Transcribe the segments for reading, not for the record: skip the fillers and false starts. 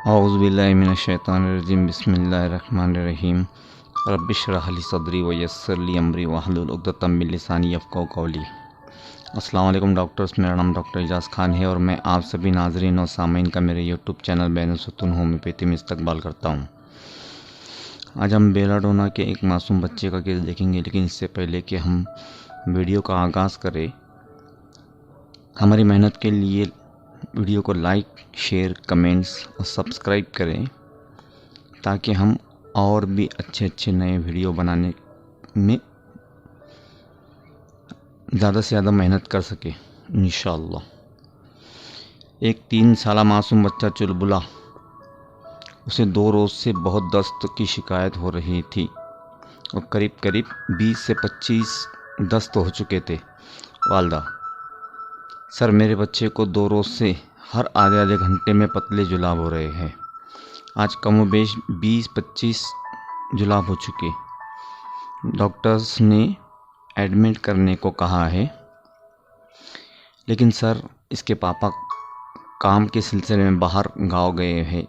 औज़ुबिल्लाहिमिनश्शैतानिर्रजीम बिस्मिल्लाहिर्रहमानिर्रहीम रब्बिश्रह ली सदरी व यस्सिर ली अमरी वहलुल उक़दतम मिन लिसानी यफ़क़हू क़ौली। अस्सलाम वालेकुम डॉक्टर्स, मेरा नाम डॉक्टर एजाज़ खान है और मैं आप सभी नाज़रीन और सामीन का मेरे यूट्यूब चैनल बैनुसुतून होम्योपैथी में इस्तकबाल करता हूँ। आज हम बेलाडोना के एक मासूम बच्चे का केस देखेंगे, लेकिन इससे पहले कि हम वीडियो का आगाज़ करें, हमारी मेहनत के लिए वीडियो को लाइक, शेयर, कमेंट्स और सब्सक्राइब करें ताकि हम और भी अच्छे नए वीडियो बनाने में ज़्यादा से ज़्यादा मेहनत कर सके इंशाअल्लाह। एक 3 साला मासूम बच्चा चुलबुला, उसे 2 रोज़ से बहुत दस्त की शिकायत हो रही थी और करीब 20 से 25 दस्त हो चुके थे। वालदा: सर, मेरे बच्चे को 2 रोज़ से हर आधे घंटे में पतले जुलाब हो रहे हैं। आज कमोबेश 20-25 जुलाब हो चुके। डॉक्टर्स ने एडमिट करने को कहा है, लेकिन सर इसके पापा काम के सिलसिले में बाहर गाँव गए हैं।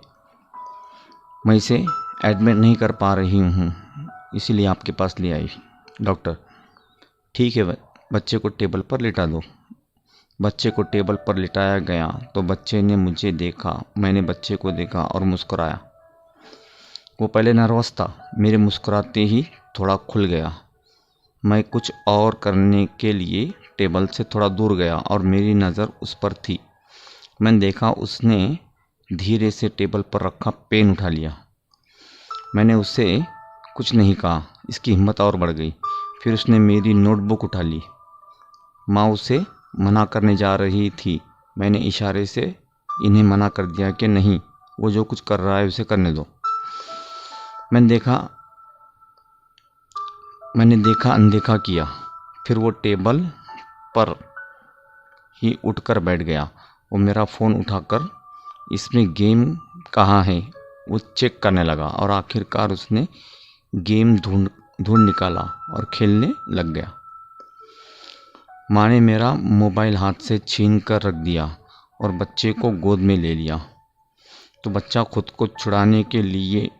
मैं इसे एडमिट नहीं कर पा रही हूँ, इसीलिए आपके पास ले आई। डॉक्टर: ठीक है, बच्चे को टेबल पर लिटा दो। बच्चे को टेबल पर लिटाया गया तो बच्चे ने मुझे देखा, मैंने बच्चे को देखा और मुस्कुराया। वो पहले नर्वस था, मेरे मुस्कुराते ही थोड़ा खुल गया। मैं कुछ और करने के लिए टेबल से थोड़ा दूर गया और मेरी नज़र उस पर थी। मैंने देखा उसने धीरे से टेबल पर रखा पेन उठा लिया। मैंने उसे कुछ नहीं कहा, इसकी हिम्मत और बढ़ गई। फिर उसने मेरी नोटबुक उठा ली। माँ उसे मना करने जा रही थी, मैंने इशारे से इन्हें मना कर दिया कि नहीं, वो जो कुछ कर रहा है उसे करने दो। मैंने देखा अनदेखा किया। फिर वो टेबल पर ही उठकर बैठ गया। वो मेरा फ़ोन उठाकर इसमें गेम कहाँ है वो चेक करने लगा और आखिरकार उसने गेम ढूंढ निकाला और खेलने लग गया। माँ ने मेरा मोबाइल हाथ से छीन कर रख दिया और बच्चे को गोद में ले लिया तो बच्चा खुद को छुड़ाने के लिए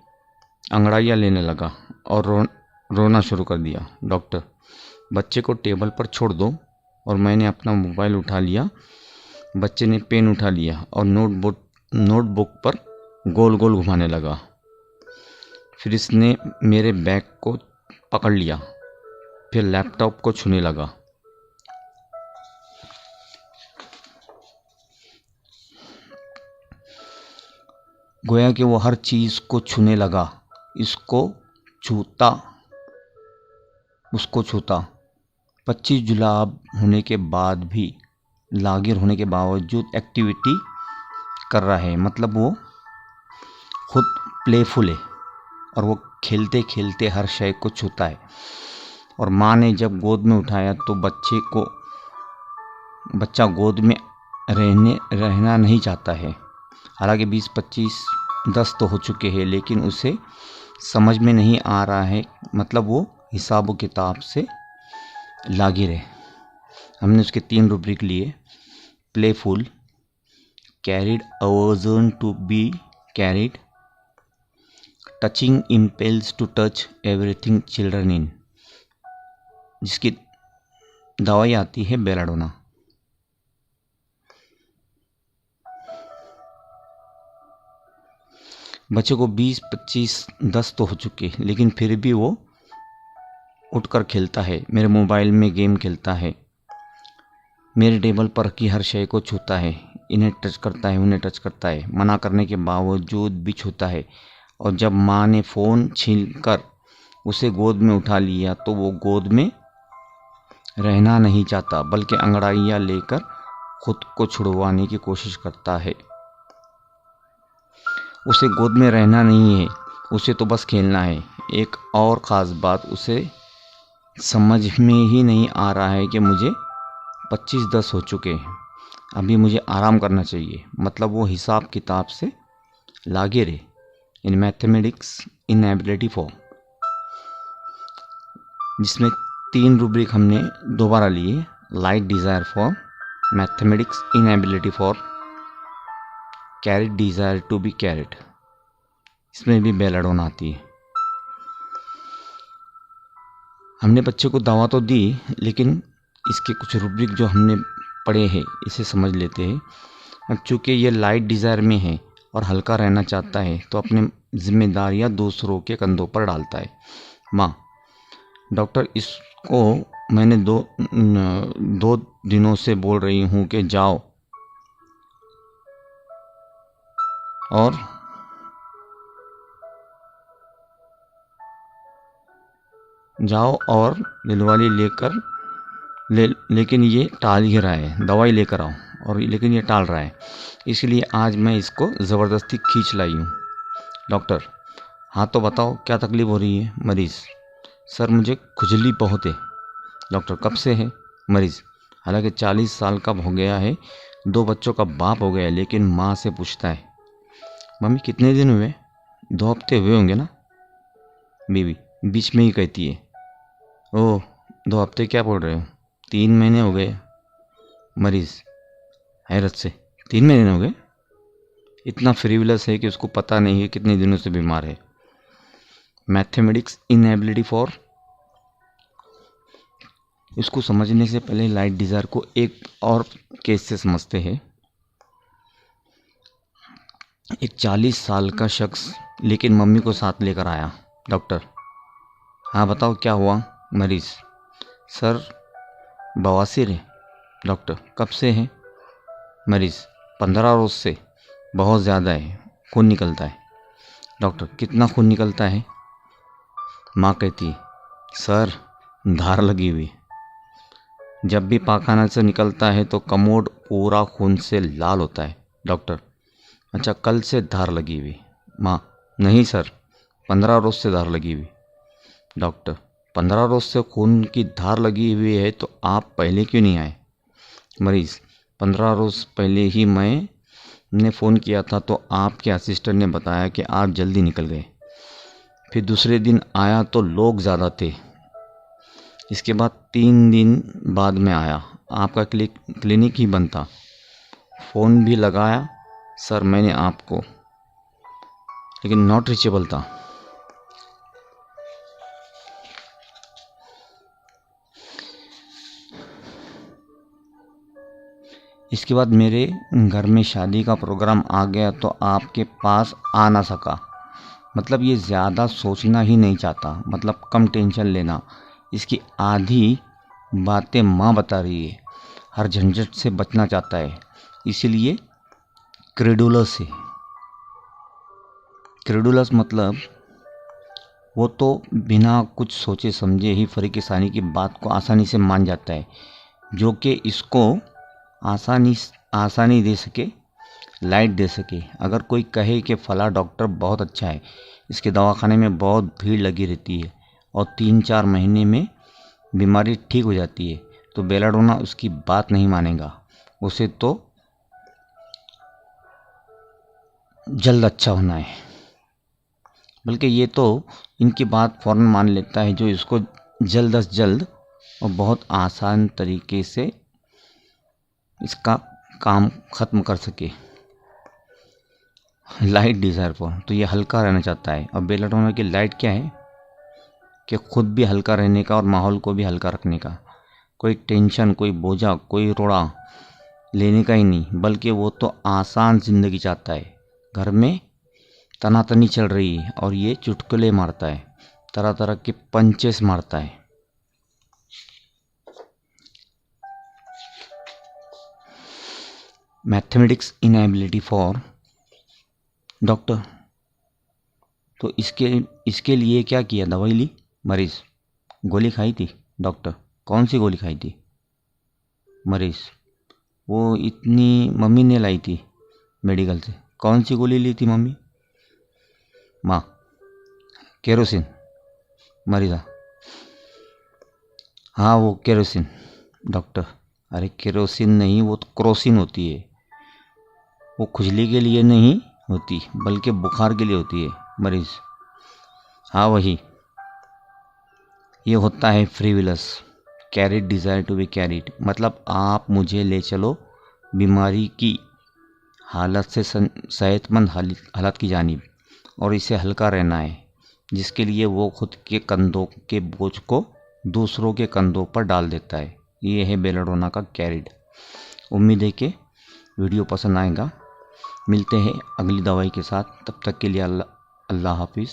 अंगड़ाइयाँ लेने लगा और रोना शुरू कर दिया। डॉक्टर: बच्चे को टेबल पर छोड़ दो। और मैंने अपना मोबाइल उठा लिया। बच्चे ने पेन उठा लिया और नोटबुक पर गोल गोल घुमाने लगा। फिर इसने मेरे बैग को पकड़ लिया, फिर लैपटॉप को छूने लगा। गोया कि वो हर चीज़ को छूने लगा, इसको छूता, उसको छूता। 25 जुलाब होने के बाद भी, लागिर होने के बावजूद एक्टिविटी कर रहा है। मतलब वो खुद प्लेफुल है और वो खेलते खेलते हर शय को छूता है। और माँ ने जब गोद में उठाया तो बच्चा गोद में रहना नहीं चाहता है। हालांकि 20-25 दस्त तो हो चुके हैं, लेकिन उसे समझ में नहीं आ रहा है। मतलब वो हिसाब किताब से लागिर है। हमने उसके 3 रूब्रिक लिए: playful, carried, aversion to be carried, touching impulse to touch everything children in, जिसकी दवाई आती है बेलाडोना। बच्चे को 20-25 दस्त तो हो चुके, लेकिन फिर भी वो उठकर खेलता है, मेरे मोबाइल में गेम खेलता है, मेरे टेबल पर की हर शय को छूता है, इन्हें टच करता है, उन्हें टच करता है, मना करने के बावजूद भी छूता है। और जब माँ ने फ़ोन छीनकर उसे गोद में उठा लिया तो वो गोद में रहना नहीं चाहता, बल्कि अंगड़ाइयाँ लेकर खुद को छुड़वाने की कोशिश करता है। उसे गोद में रहना नहीं है, उसे तो बस खेलना है। एक और ख़ास बात, उसे समझ में ही नहीं आ रहा है कि मुझे 25 दस्त हो चुके हैं, अभी मुझे आराम करना चाहिए। मतलब वो हिसाब किताब से लागिर है। इन मैथमेटिक्स इनएबिलिटी फॉर, जिसमें 3 रूब्रिक हमने दोबारा लिए: light desire for, mathematics inability for, carried desire to be carried, इसमें भी बेलाडोन आती है। हमने बच्चे को दवा तो दी, लेकिन इसके कुछ रूब्रिक जो हमने पढ़े हैं इसे समझ लेते हैं। अब चूँकि ये लाइट डिज़ायर में है और हल्का रहना चाहता है, तो अपने जिम्मेदारियां दूसरों के कंधों पर डालता है। माँ, डॉक्टर इसको मैंने दो दिनों से बोल रही हूँ कि जाओ और दिलवाली लेकिन ये टाल ही रहा है, दवाई लेकर आओ, और लेकिन ये टाल रहा है, इसलिए आज मैं इसको ज़बरदस्ती खींच लाई हूँ। डॉक्टर, हाँ तो बताओ क्या तकलीफ़ हो रही है? मरीज़, सर मुझे खुजली बहुत है। डॉक्टर, कब से है? मरीज़, हालांकि 40 साल का हो गया है, 2 बच्चों का बाप हो गया है, लेकिन माँ से पूछता है। मम्मी, कितने दिन हुए? 2 हफ्ते हुए होंगे ना? बीवी बीच में ही कहती है, ओह 2 हफ्ते क्या बोल रहे हो, 3 महीने हो गए। मरीज़ हैरत से, 3 महीने हो गए? इतना फ्रीविलस है कि उसको पता नहीं है कितने दिनों से बीमार है। मैथमेटिक्स इनएबिलिटी फॉर, इसको समझने से पहले लाइट डिज़ायर को एक और केस से समझते हैं। एक 40 साल का शख्स लेकिन मम्मी को साथ लेकर आया। डॉक्टर, हाँ बताओ क्या हुआ? मरीज़, सर बवासीर है। डॉक्टर, कब से है? मरीज़, 15 रोज से, बहुत ज़्यादा है, खून निकलता है। डॉक्टर, कितना खून निकलता है? माँ कहती है, सर धार लगी हुई, जब भी पाखाना से निकलता है तो कमोड पूरा खून से लाल होता है। डॉक्टर, अच्छा कल से धार लगी हुई? माँ, नहीं सर, 15 रोज से धार लगी हुई। डॉक्टर, 15 रोज से खून की धार लगी हुई है तो आप पहले क्यों नहीं आए? मरीज़, 15 रोज पहले ही मैंने फ़ोन किया था तो आपके असिस्टेंट ने बताया कि आप जल्दी निकल गए। फिर दूसरे दिन आया तो लोग ज़्यादा थे। इसके बाद 3 दिन बाद में आया, आपका क्लिनिक ही बंद था। फ़ोन भी लगाया सर मैंने आपको, लेकिन नॉट रीचेबल था। इसके बाद मेरे घर में शादी का प्रोग्राम आ गया तो आपके पास आ ना सका। मतलब ये ज़्यादा सोचना ही नहीं चाहता, मतलब कम टेंशन लेना। इसकी आधी बातें माँ बता रही है, हर झंझट से बचना चाहता है, इसीलिए क्रेडुलस है। क्रेडुलस मतलब वो तो बिना कुछ सोचे समझे ही फरीकिसानी की बात को आसानी से मान जाता है, जो कि इसको आसानी दे सके, लाइट दे सके। अगर कोई कहे कि फला डॉक्टर बहुत अच्छा है, इसके दवाखाने में बहुत भीड़ लगी रहती है और 3-4 महीने में बीमारी ठीक हो जाती है, तो बेलाडोना उसकी बात नहीं मानेगा। उसे तो जल्द अच्छा होना है, बल्कि ये तो इनकी बात फ़ौरन मान लेता है, जो इसको जल्द अज जल्द और बहुत आसान तरीके से इसका काम ख़त्म कर सके। लाइट डिज़ायर पर तो ये हल्का रहना चाहता है, और बेलाडोना की लाइट क्या है कि खुद भी हल्का रहने का और माहौल को भी हल्का रखने का। कोई टेंशन, कोई बोझा, कोई रोड़ा लेने का ही नहीं, बल्कि वो तो आसान ज़िंदगी चाहता है। घर में तनातनी चल रही है और ये चुटकुले मारता है, तरह तरह के पंचेस मारता है। मैथमेटिक्स इनएबिलिटी फॉर, डॉक्टर तो इसके लिए क्या किया? दवाई ली? मरीज़, गोली खाई थी? डॉक्टर, कौन सी गोली खाई थी? मरीज़, वो इतनी मम्मी ने लाई थी मेडिकल से। कौन सी गोली ली थी मम्मी? माँ, केरोसिन। मरीज़ा, हाँ वो केरोसिन। डॉक्टर, अरे केरोसिन नहीं, वो तो क्रोसिन होती है, वो खुजली के लिए नहीं होती बल्कि बुखार के लिए होती है। मरीज़, हाँ वही। ये होता है फ्रीविलस, carried desire to be carried, मतलब आप मुझे ले चलो, बीमारी की हालत से सेहतमंद हालत की जानिब और इसे हल्का रहना है, जिसके लिए वो खुद के कंधों के बोझ को दूसरों के कंधों पर डाल देता है। ये है बेलाडोना का कैरिड। उम्मीद है कि वीडियो पसंद आएगा। मिलते हैं अगली दवाई के साथ, तब तक के लिए अल्लाह हाफिज़।